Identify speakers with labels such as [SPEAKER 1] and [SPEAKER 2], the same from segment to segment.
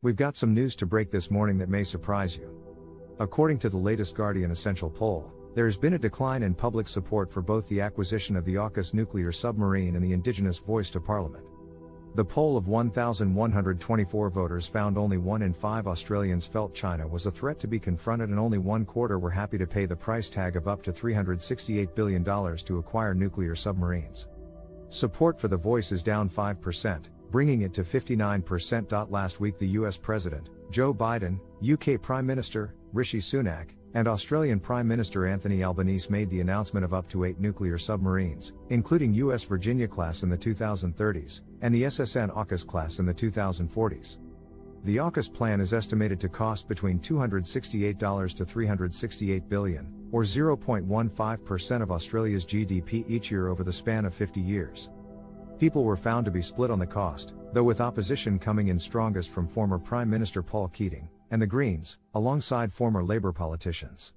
[SPEAKER 1] We've got some news to break this morning that may surprise you. According to the latest Guardian Essential poll, there has been a decline in public support for both the acquisition of the Aukus nuclear submarine and the Indigenous voice to Parliament. The poll of 1,124 voters found only 1 in 5 Australians felt China was a threat to be confronted, and only 1/4 were happy to pay the price tag of up to $368 billion to acquire nuclear submarines. Support for the voice is down 5%, bringing it to 59%. Last week, the US President, Joe Biden, UK Prime Minister, Rishi Sunak, and Australian Prime Minister Anthony Albanese made the announcement of up to 8 nuclear submarines, including US Virginia class in the 2030s, and the SSN Aukus class in the 2040s. The Aukus plan is estimated to cost between $268 to $368 billion, or 0.15% of Australia's GDP each year over the span of 50 years. People were found to be split on the cost, though with opposition coming in strongest from former Prime Minister Paul Keating and the Greens, alongside former Labour politicians.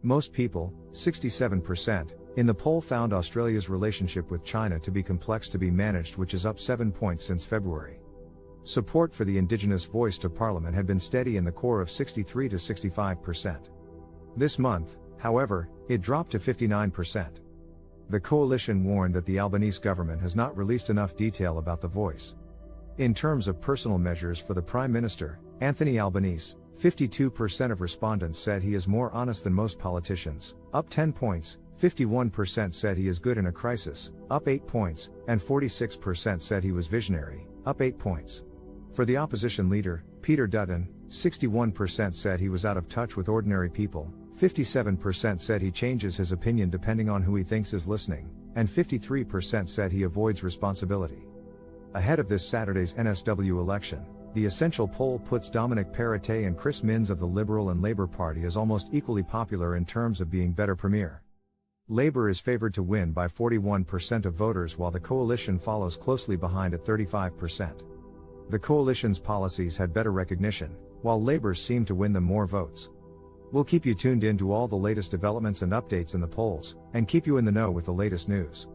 [SPEAKER 1] Most people, 67%, in the poll found Australia's relationship with China to be complex to be managed, which is up 7 points since February. Support for the Indigenous voice to Parliament had been steady in the core of 63 to 65%. This month, however, it dropped to 59%. The coalition warned that the Albanese government has not released enough detail about the voice. In terms of personal measures for the Prime Minister, Anthony Albanese, 52% of respondents said he is more honest than most politicians, up 10 points, 51% said he is good in a crisis, up 8 points, and 46% said he was visionary, up 8 points. For the opposition leader, Peter Dutton, 61% said he was out of touch with ordinary people, 57% said he changes his opinion depending on who he thinks is listening, and 53% said he avoids responsibility. Ahead of this Saturday's NSW election, the Essential poll puts Dominic Perrottet and Chris Minns of the Liberal and Labour Party as almost equally popular in terms of being better premier. Labour is favoured to win by 41% of voters, while the coalition follows closely behind at 35%. The coalition's policies had better recognition, while Labour's seemed to win them more votes. We'll keep you tuned in to all the latest developments and updates in the polls, and keep you in the know with the latest news.